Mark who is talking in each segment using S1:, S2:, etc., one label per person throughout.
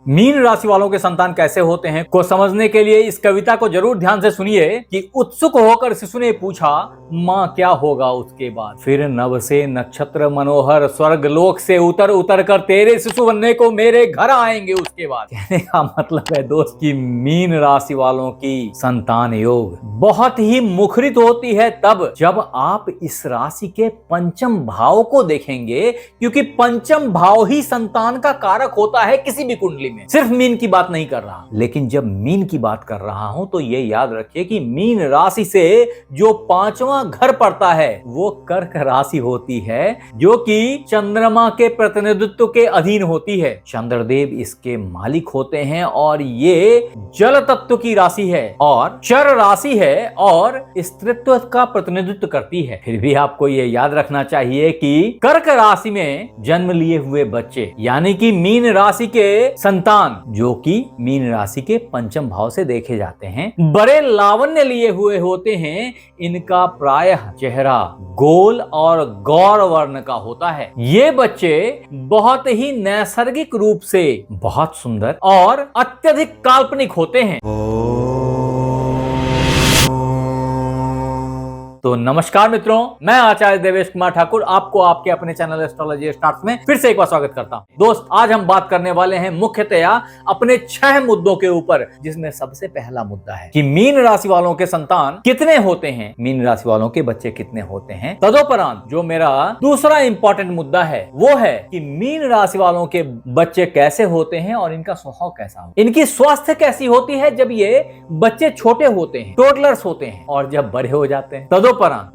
S1: Mean राशि वालों के संतान कैसे होते हैं को समझने के लिए इस कविता को जरूर ध्यान से सुनिए कि उत्सुक होकर शिशु ने पूछा, माँ क्या होगा उसके बाद। फिर नभ से नक्षत्र मनोहर स्वर्ग लोक से उतर उतर कर तेरे शिशु बनने को मेरे घर आएंगे उसके बाद। कहने का मतलब है दोस्त कि मीन राशि वालों की संतान योग बहुत ही मुखरित होती है तब जब आप इस राशि के पंचम भाव को देखेंगे, क्योंकि पंचम भाव ही संतान का कारक होता है किसी भी कुंडली में। सिर्फ मीन की बात नहीं कर रहा, लेकिन जब मीन की बात कर रहा हूं तो ये याद रखिए कि मीन राशि से जो पांचवा घर पड़ता है वो कर्क राशि होती है, जो कि चंद्रमा के प्रतिनिधित्व के अधीन होती है। चंद्रदेव इसके मालिक होते हैं और ये जल तत्व की राशि है और चर राशि है और स्त्रीत्व का प्रतिनिधित्व करती है। फिर भी आपको ये याद रखना चाहिए कि कर्क राशि में जन्म लिए हुए बच्चे यानी कि मीन राशि के संतान, जो कि मीन राशि के पंचम भाव से देखे जाते हैं, बड़े लावण्य लिए हुए होते हैं। इनका प्रायः चेहरा गोल और गौर वर्ण का होता है। ये बच्चे बहुत ही नैसर्गिक रूप से बहुत सुंदर और अत्यधिक काल्पनिक होते हैं। तो नमस्कार मित्रों, मैं आचार्य देवेश कुमार ठाकुर आपको आपके अपने चैनल एस्ट्रोलॉजी स्टार्ट्स में फिर से एक बार स्वागत करता हूं। दोस्त, आज हम बात करने वाले हैं मुख्यतया अपने 6 मुद्दों के ऊपर, जिसमें सबसे पहला मुद्दा है कि मीन राशि वालों के संतान कितने होते हैं, मीन राशि वालों के बच्चे कितने होते हैं। तदोपरांत जो मेरा दूसरा इंपॉर्टेंट मुद्दा है वो है कि मीन राशि वालों के बच्चे कैसे होते हैं और इनका स्वभाव कैसा हो, इनकी स्वास्थ्य कैसी होती है जब ये बच्चे छोटे होते हैं, टोडलर्स होते हैं, और जब बड़े हो जाते हैं। तदोपरांत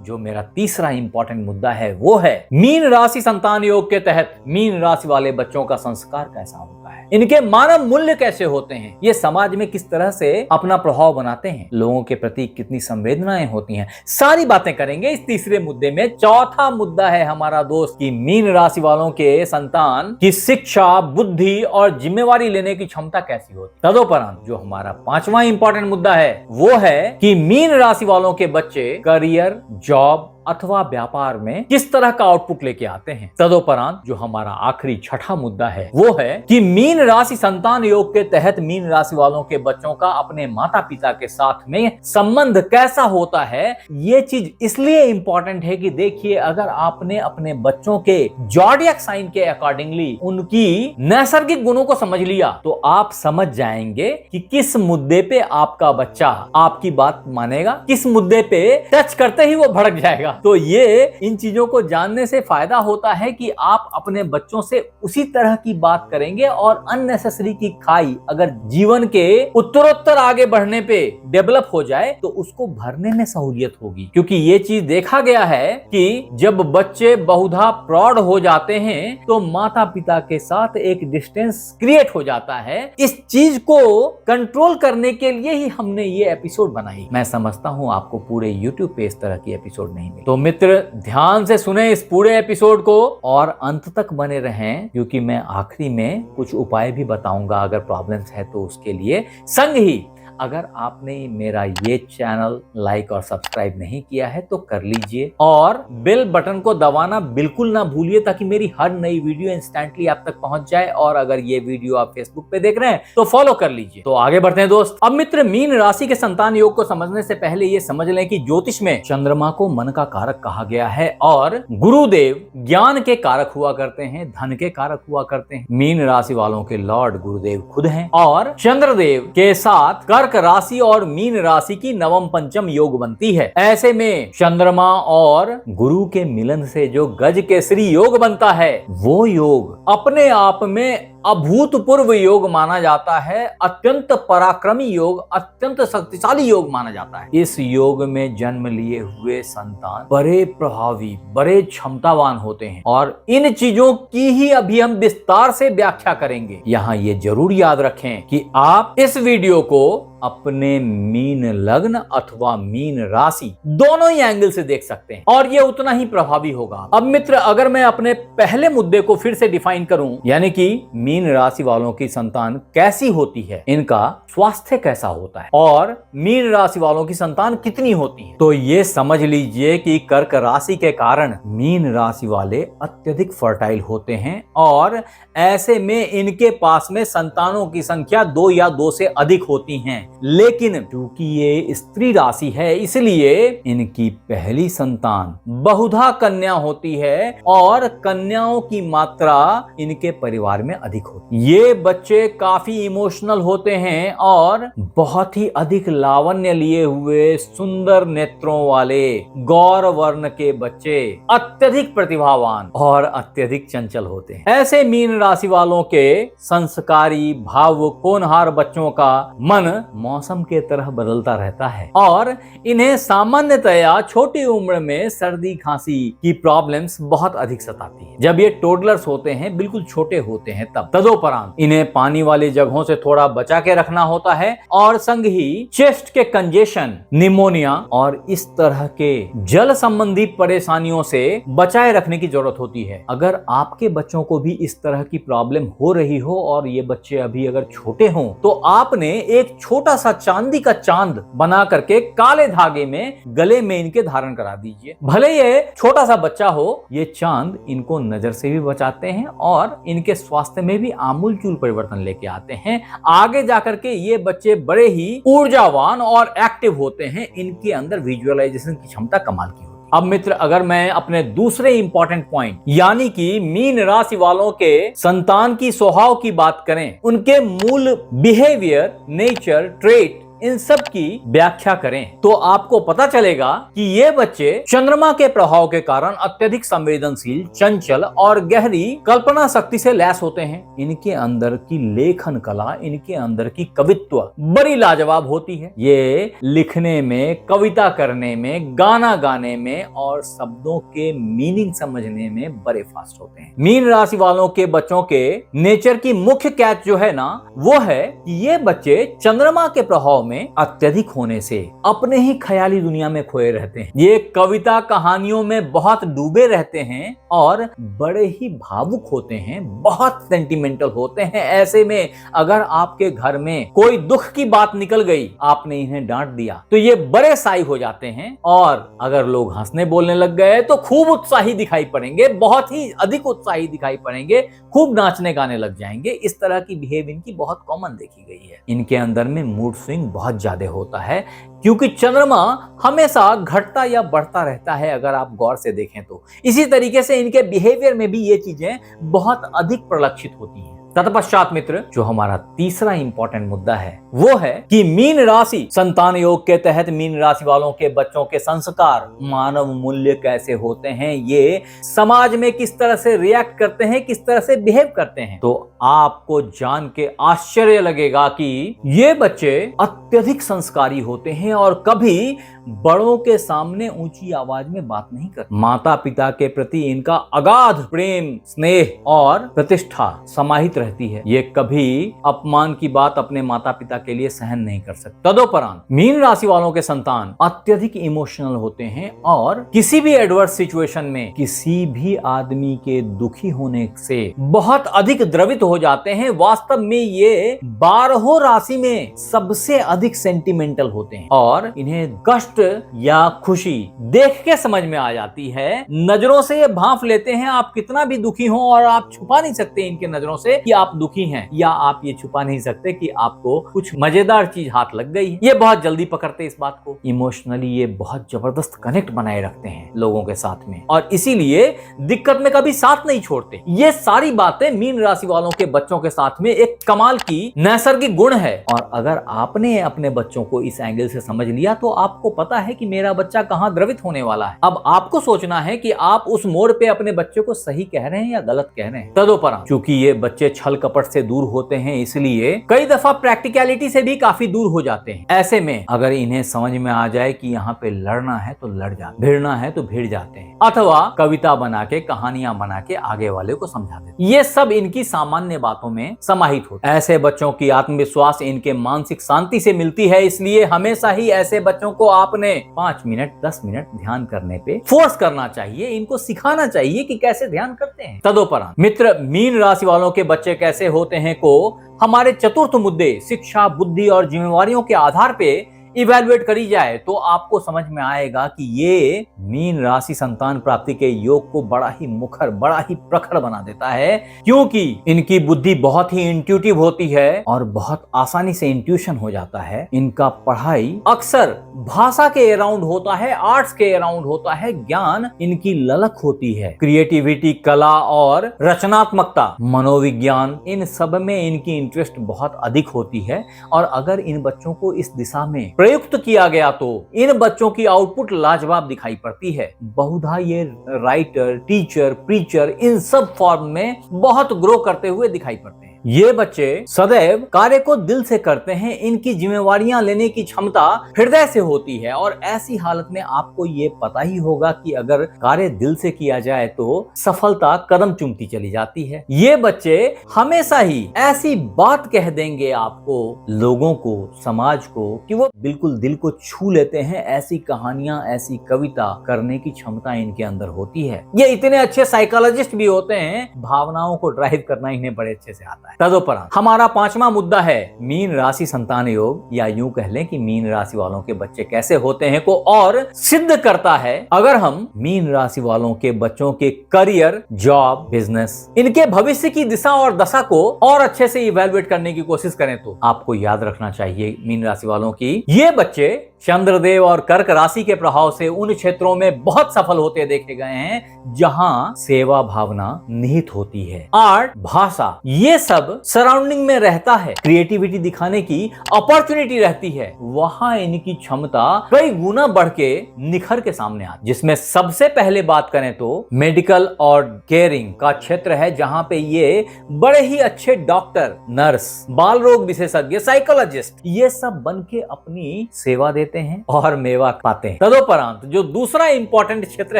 S1: जो मेरा तीसरा इंपॉर्टेंट मुद्दा है वो है मीन राशि संतान योग के तहत मीन राशि वाले बच्चों का संस्कार कैसा होता है, इनके मानव मूल्य कैसे होते हैं, ये समाज में किस तरह से अपना प्रभाव बनाते हैं, लोगों के प्रति कितनी संवेदनाएं होती हैं, सारी बातें करेंगे इस तीसरे मुद्दे में। चौथा मुद्दा है हमारा दोस्त कि मीन राशि वालों के संतान की शिक्षा, बुद्धि और जिम्मेवारी लेने की क्षमता कैसी होती है। तदोपरांत जो हमारा पांचवा इंपॉर्टेंट मुद्दा है वो है कि मीन राशि वालों के बच्चे करियर, जॉब अथवा व्यापार में किस तरह का आउटपुट लेके आते हैं। तदोपरांत जो हमारा आखिरी छठा मुद्दा है वो है कि मीन राशि संतान योग के तहत मीन राशि वालों के बच्चों का अपने माता पिता के साथ में संबंध कैसा होता है। ये चीज इसलिए इंपॉर्टेंट है कि देखिए, अगर आपने अपने बच्चों के जॉडियक साइन के अकॉर्डिंगली उनकी नैसर्गिक गुणों को समझ लिया तो आप समझ जाएंगे कि किस मुद्दे पे आपका बच्चा आपकी बात मानेगा, किस मुद्दे पे टच करते ही वो भड़क जाएगा। तो ये इन चीजों को जानने से फायदा होता है कि आप अपने बच्चों से उसी तरह की बात करेंगे और अननेसेसरी की खाई अगर जीवन के उत्तरोत्तर आगे बढ़ने पे डेवलप हो जाए तो उसको भरने में सहूलियत होगी। क्योंकि ये चीज देखा गया है कि जब बच्चे बहुधा प्रौढ़ हो जाते हैं तो माता पिता के साथ एक डिस्टेंस क्रिएट हो जाता है। इस चीज को कंट्रोल करने के लिए ही हमने ये एपिसोड बनाई। मैं समझता हूं आपको पूरे YouTube पे इस तरह की एपिसोड नहीं मिली। तो मित्र, ध्यान से सुने इस पूरे एपिसोड को और अंत तक बने रहें, क्योंकि मैं आखिरी में कुछ उपाय भी बताऊंगा अगर प्रॉब्लम्स है तो उसके लिए। संग ही अगर आपने मेरा ये चैनल लाइक और सब्सक्राइब नहीं किया है तो कर लीजिए और बेल बटन को दबाना बिल्कुल ना भूलिए ताकि मेरी हर नई वीडियो इंस्टेंटली आप तक पहुंच जाए। और अगर ये वीडियो आप फेसबुक पे देख रहे हैं तो फॉलो कर लीजिए। तो आगे बढ़ते हैं दोस्त। अब मित्र, मीन राशि के संतान योग को समझने से पहले ये समझ लें कि ज्योतिष में चंद्रमा को मन का कारक कहा गया है और गुरुदेव ज्ञान के कारक हुआ करते हैं, धन के कारक हुआ करते हैं। मीन राशि वालों के लॉर्ड गुरुदेव खुद हैं और चंद्रदेव के साथ कर्क राशि और मीन राशि की नवम पंचम योग बनती है। ऐसे में चंद्रमा और गुरु के मिलन से जो गज केसरी योग बनता है वो योग अपने आप में अभूतपूर्व योग माना जाता है, अत्यंत पराक्रमी योग, अत्यंत शक्तिशाली योग माना जाता है। इस योग में जन्म लिए हुए संतान बड़े प्रभावी, बड़े क्षमतावान होते हैं और इन चीजों की ही अभी हम विस्तार से व्याख्या करेंगे। यहाँ ये जरूर याद रखें कि आप इस वीडियो को अपने मीन लग्न अथवा मीन राशि दोनों ही एंगल से देख सकते हैं और ये उतना ही प्रभावी होगा। अब मित्र, अगर मैं अपने पहले मुद्दे को फिर से डिफाइन करूं, यानी कि मीन राशि वालों की संतान कैसी होती है, इनका स्वास्थ्य कैसा होता है और मीन राशि वालों की संतान कितनी होती है, तो ये समझ लीजिए कि कर्क राशि के कारण मीन राशि वाले अत्यधिक फर्टाइल होते हैं और ऐसे में इनके पास में संतानों की संख्या 2 या 2 से अधिक होती हैं। लेकिन क्योंकि ये स्त्री राशि है इसलिए इनकी पहली संतान बहुधा कन्या होती है और कन्याओं की मात्रा इनके परिवार में अधिक होती है। ये बच्चे काफी इमोशनल होते हैं और बहुत ही अधिक लावण्य लिए हुए सुंदर नेत्रों वाले गौर वर्ण के बच्चे अत्यधिक प्रतिभावान और अत्यधिक चंचल होते हैं। ऐसे मीन राशि वालों के संस्कारी भावुक होनहार बच्चों का मन मौसम के तरह बदलता रहता है और इन्हें सामान्यतया छोटी उम्र में सर्दी खांसी की प्रॉब्लम्स बहुत अधिक सताती है। जब ये टोडलर्स होते हैं, बिल्कुल छोटे होते हैं, तब तदोपरांत इन्हें पानी वाली जगहों से थोड़ा बचा के रखना होता है और संग ही चेस्ट के कंजेशन, निमोनिया और इस तरह के जल संबंधी परेशानियों से बचाए रखने की जरूरत होती है। अगर आपके बच्चों को भी इस तरह की प्रॉब्लम हो रही हो और ये बच्चे अभी अगर छोटे हों तो आपने एक छोटा सा चांदी का चांद बना करके काले धागे में गले में इनके धारण करा दीजिए। भले ये छोटा सा बच्चा हो, ये चांद इनको नजर से भी बचाते हैं और इनके स्वास्थ्य में भी आमूलचूल परिवर्तन लेके आते हैं। आगे जाकर के ये बच्चे बड़े ही ऊर्जावान और एक्टिव होते हैं। इनके अंदर विजुअलाइजेशन की क्षमता कमाल की होती है। अब मित्र, अगर मैं अपने दूसरे इंपॉर्टेंट पॉइंट यानी कि मीन राशि वालों के संतान की स्वभाव की बात करें, उनके मूल बिहेवियर, नेचर, ट्रेट, इन सब की व्याख्या करें तो आपको पता चलेगा कि ये बच्चे चंद्रमा के प्रभाव के कारण अत्यधिक संवेदनशील, चंचल और गहरी कल्पना शक्ति से लैस होते हैं। इनके अंदर की लेखन कला, इनके अंदर की कवित्व बड़ी लाजवाब होती है। ये लिखने में, कविता करने में, गाना गाने में और शब्दों के मीनिंग समझने में बड़े फास्ट होते हैं। मीन राशि वालों के बच्चों के नेचर की मुख्य कैच जो है ना, वो है कि ये बच्चे चंद्रमा के प्रभाव में अत्यधिक होने से अपने ही ख्याली दुनिया में खोए रहते हैं। ये कविता कहानियों में बहुत डूबे रहते हैं और बड़े ही भावुक होते हैं, बहुत सेंटिमेंटल होते हैं। ऐसे में अगर आपके घर में कोई दुख की बात निकल गई, आपने इन्हें डांट दिया, तो ये बड़े साई हो जाते हैं और अगर लोग हंसने बोलने लग गए तो खूब उत्साही दिखाई पड़ेंगे, बहुत ही अधिक उत्साही दिखाई पड़ेंगे, खूब नाचने गाने लग जाएंगे। इस तरह की बिहेव इनकी बहुत कॉमन देखी गई है। इनके अंदर में मूड स्विंग बहुत ज्यादा होता है क्योंकि चंद्रमा हमेशा घटता या बढ़ता रहता है, अगर आप गौर से देखें तो। इसी तरीके से इनके बिहेवियर में भी ये चीजें बहुत अधिक परिलक्षित होती हैं। तत्पश्चात मित्र, जो हमारा तीसरा इंपॉर्टेंट मुद्दा है वो है कि मीन राशि संतान योग के तहत मीन राशि वालों के बच्चों के संस्कार, मानव मूल्य कैसे होते हैं, ये समाज में किस तरह से रिएक्ट करते हैं, किस तरह से बिहेव करते हैं। तो आपको जान के आश्चर्य लगेगा कि ये बच्चे अत्यधिक संस्कारी होते हैं और कभी बड़ों के सामने ऊंची आवाज में बात नहीं करते। माता पिता के प्रति इनका अगाध प्रेम, स्नेह और प्रतिष्ठा समाहित रहती है। ये कभी अपमान की बात अपने माता पिता के लिए सहन नहीं कर सकते। तदोपरांत मीन राशि वालों के संतान अत्यधिक इमोशनल होते हैं और किसी भी एडवर्स सिचुएशन में किसी भी आदमी के दुखी होने से बहुत अधिक द्रवित हो जाते हैं। वास्तव में ये 12 राशि में सबसे अधिक सेंटिमेंटल होते हैं और इन्हें कष्ट या खुशी देख के समझ में आ जाती है। नजरों से ये भांप लेते हैं आप कितना भी दुखी हो और आप छुपा नहीं सकते इनके नजरों से कि आप दुखी हैं, या आप ये छुपा नहीं सकते कि आपको कुछ मजेदार चीज हाथ लग गई। ये बहुत जल्दी पकड़ते इस बात को। इमोशनली ये बहुत जबरदस्त कनेक्ट बनाए रखते हैं लोगों के साथ में और इसीलिए दिक्कत में कभी साथ नहीं छोड़ते। ये सारी बातें मीन राशि वालों के बच्चों के साथ में एक कमाल की नैसर्गिक गुण है। और अगर आपने अपने बच्चों को इस एंगल से समझ लिया तो आपको पता है कि मेरा बच्चा कहां द्रवित होने वाला है। अब आपको सोचना है कि आप उस मोड़ पे अपने बच्चे को सही कह रहे हैं या गलत कह रहे हैं। तदोपरांत क्योंकि ये बच्चे छल कपट से दूर होते हैं इसलिए कई दफा प्रैक्टिकलिटी से भी काफी दूर हो जाते हैं। ऐसे में अगर इन्हें समझ में आ जाए कि यहाँ पे लड़ना है तो लड़ जाते, भिड़ना है तो भिड़ जाते हैं, अथवा कविता बना के, कहानियां बना के आगे वाले को समझा देते। ये सब इनकी सामान्य बातों में समाहित होता है। ऐसे बच्चों की आत्मविश्वास इनके मानसिक शांति से मिलती है, इसलिए हमेशा ही ऐसे बच्चों को आपने 5 मिनट 10 मिनट ध्यान करने पे फोर्स करना चाहिए, इनको सिखाना चाहिए कि कैसे ध्यान करते हैं। तदोपरांत मित्र, मीन राशि वालों के बच्चे बच्चे कैसे होते हैं को हमारे चतुर्थ मुद्दे शिक्षा, बुद्धि और जिम्मेवारियों के आधार पे इवैल्यूएट करी जाए तो आपको समझ में आएगा कि ये मीन राशि संतान प्राप्ति के योग को बड़ा ही मुखर, बड़ा ही प्रखर बना देता है, क्योंकि इनकी बुद्धि बहुत ही इंट्यूटिव होती है और बहुत आसानी से इंट्यूशन हो जाता है। इनका पढ़ाई अक्सर भाषा के अराउंड होता है, आर्ट्स के अराउंड होता है, ज्ञान इनकी ललक होती है। क्रिएटिविटी, कला और रचनात्मकता, मनोविज्ञान, इन सब में इनकी इंटरेस्ट बहुत अधिक होती है। और अगर इन बच्चों को इस दिशा में प्रयुक्त किया गया तो इन बच्चों की आउटपुट लाजवाब दिखाई पड़ती है। बहुधा ये राइटर, टीचर, प्रीचर इन सब फॉर्म में बहुत ग्रो करते हुए दिखाई पड़ते हैं। ये बच्चे सदैव कार्य को दिल से करते हैं, इनकी जिम्मेवारियां लेने की क्षमता हृदय से होती है और ऐसी हालत में आपको ये पता ही होगा कि अगर कार्य दिल से किया जाए तो सफलता कदम चूमती चली जाती है। ये बच्चे हमेशा ही ऐसी बात कह देंगे आपको, लोगों को, समाज को, कि वो बिल्कुल दिल को छू लेते हैं। ऐसी कहानियां, ऐसी कविता करने की क्षमता इनके अंदर होती है। ये इतने अच्छे साइकोलॉजिस्ट भी होते हैं, भावनाओं को ड्राइव करना इन्हें बड़े अच्छे से आता है। तदुपरांत हमारा पांचवा मुद्दा है मीन राशि संतान योग, या यूं कह लें कि मीन राशि वालों के बच्चे कैसे होते हैं को और सिद्ध करता है। अगर हम मीन राशि वालों के बच्चों के करियर, जॉब, बिजनेस, इनके भविष्य की दिशा और दशा को और अच्छे से इवैल्यूएट करने की कोशिश करें तो आपको याद रखना चाहिए मीन राशि वालों की ये बच्चे चंद्रदेव और कर्क राशि के प्रभाव से उन क्षेत्रों में बहुत सफल होते देखे गए हैं जहां सेवा भावना निहित होती है। आर्ट, भाषा, ये सब सराउंडिंग में रहता है। क्रिएटिविटी दिखाने की अपॉर्चुनिटी रहती है, वहां इनकी क्षमता कई गुना बढ़ के निखर के सामने आती। जिसमें सबसे पहले बात करें तो मेडिकल और केयरिंग का क्षेत्र है, जहां पे ये बड़े ही अच्छे डॉक्टर, नर्स, बाल रोग विशेषज्ञ, साइकोलॉजिस्ट, ये सब बन के अपनी सेवा देते हैं और मेवा पाते हैं। तदुपरांत जो दूसरा इंपॉर्टेंट क्षेत्र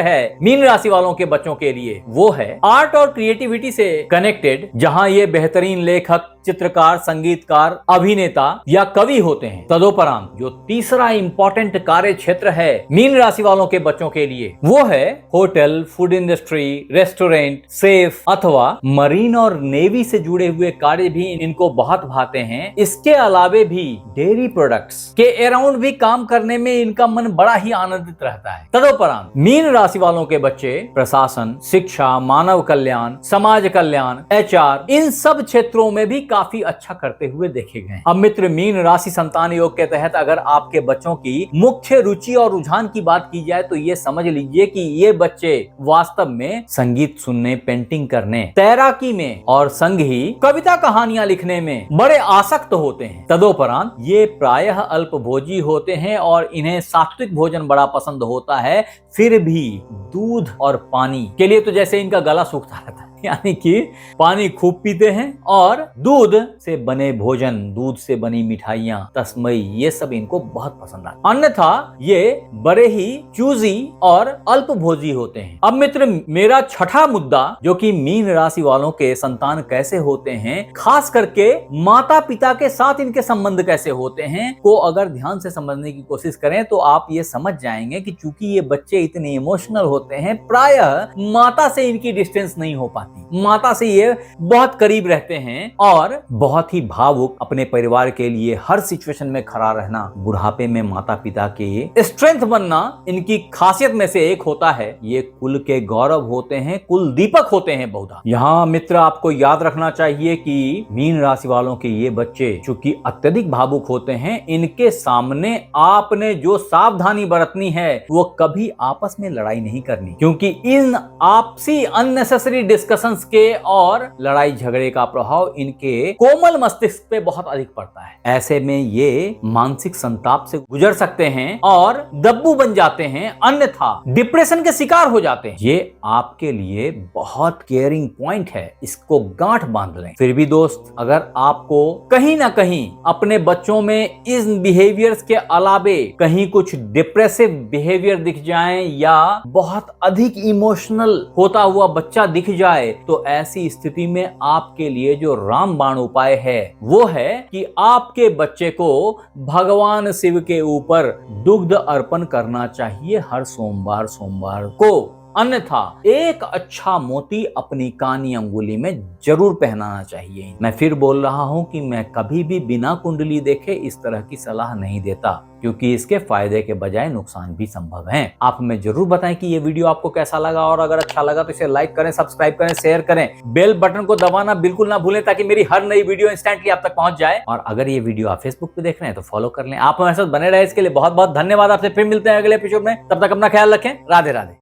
S1: है मीन राशि वालों के बच्चों के लिए, वो है आर्ट और क्रिएटिविटी से कनेक्टेड, जहां ये बेहतरीन लेखक, चित्रकार, संगीतकार, अभिनेता या कवि होते हैं। तदुपरांत जो तीसरा इंपॉर्टेंट कार्य क्षेत्र है मीन राशि वालों के बच्चों के लिए, वो है hotel, food industry, restaurant, safe अथवा मरीन और नेवी से जुड़े हुए कार्य भी इनको बहुत भाते हैं। इसके अलावे भी डेयरी प्रोडक्ट्स के अराउंड भी काम करने में इनका मन बड़ा ही आनंदित रहता है। तदुपरांत मीन राशि वालों के बच्चे प्रशासन, शिक्षा, मानव कल्याण, समाज कल्याण, HR, इन सब क्षेत्रों में भी काफी अच्छा करते हुए देखे गए। अब मित्र, मीन राशि संतान योग के तहत अगर आपके बच्चों की मुख्य रुचि और रुझान की बात की जाए तो ये समझ लीजिए कि ये बच्चे वास्तव में संगीत सुनने, पेंटिंग करने, तैराकी में और संग ही कविता, कहानियां लिखने में बड़े आसक्त होते हैं। तदुपरांत ये प्रायः अल्पभोजी होते हैं और इन्हें सात्विक भोजन बड़ा पसंद होता है। फिर भी दूध और पानी के लिए तो जैसे इनका गला सूखता रहता है, यानी कि पानी खूब पीते हैं और दूध से बने भोजन, दूध से बनी मिठाइयां, तस्मई, ये सब इनको बहुत पसंद आता है। अन्यथा ये बड़े ही चूजी और अल्पभोजी होते हैं। अब मित्र, मेरा छठा मुद्दा, जो कि मीन राशि वालों के संतान कैसे होते हैं, खास करके माता पिता के साथ इनके संबंध कैसे होते हैं को अगर ध्यान से समझने की कोशिश करें तो आप ये समझ जाएंगे कि चूंकि ये बच्चे इतने इमोशनल होते हैं, प्रायः माता से इनकी डिस्टेंस नहीं हो पाती। माता से ये बहुत करीब रहते हैं और बहुत ही भावुक, अपने परिवार के लिए हर सिचुएशन में खड़ा रहना, बुढ़ापे में माता पिता के स्ट्रेंथ बनना इनकी खासियत में से एक होता है। ये कुल के गौरव होते हैं, कुल दीपक होते हैं बहुधा। यहाँ मित्र, आपको याद रखना चाहिए कि मीन राशि वालों के ये बच्चे चूंकि अत्यधिक भावुक होते हैं, इनके सामने आपने जो सावधानी बरतनी है वो कभी आपस में लड़ाई नहीं करनी, क्योंकि इन आपसी अननेसेसरी डिस्कशंस के और लड़ाई झगड़े का प्रभाव इनके कोमल मस्तिष्क पे बहुत अधिक पड़ता है। ऐसे में ये मानसिक संताप से गुजर सकते हैं और दब्बू बन जाते हैं, अन्यथा डिप्रेशन के शिकार हो जाते हैं। ये आपके लिए बहुत केयरिंग पॉइंट है, इसको गांठ बांध लें। फिर भी दोस्त, अगर आपको कहीं ना कहीं अपने बच्चों में इन बिहेवियर्स के अलावे कहीं कुछ डिप्रेसिव बिहेवियर दिख जाए या बहुत अधिक इमोशनल होता हुआ बच्चा दिख जाए, तो ऐसी स्थिति में आपके लिए जो रामबाण उपाय है वो है कि आपके बच्चे को भगवान शिव के ऊपर दुग्ध अर्पण करना चाहिए हर सोमवार को। अन्यथा एक अच्छा मोती अपनी कानी अंगुली में जरूर पहनाना चाहिए। मैं फिर बोल रहा हूं कि मैं कभी भी बिना कुंडली देखे इस तरह की सलाह नहीं देता, क्योंकि इसके फायदे के बजाय नुकसान भी संभव हैं। आप हमें जरूर बताएं कि ये वीडियो आपको कैसा लगा, और अगर अच्छा लगा तो इसे लाइक करें, सब्सक्राइब करें, शेयर करें, बेल बटन को दबाना बिल्कुल ना भूलें ताकि मेरी हर नई वीडियो इंस्टेंटली आप तक पहुंच जाए। और अगर ये वीडियो आप फेसबुक पे देख रहे हैं तो फॉलो कर लें। आप हमारे साथ बने रहे इसके लिए बहुत बहुत धन्यवाद। आपसे फिर मिलते हैं अगले एपिसोड में, तब तक अपना ख्याल रखें। राधे राधे।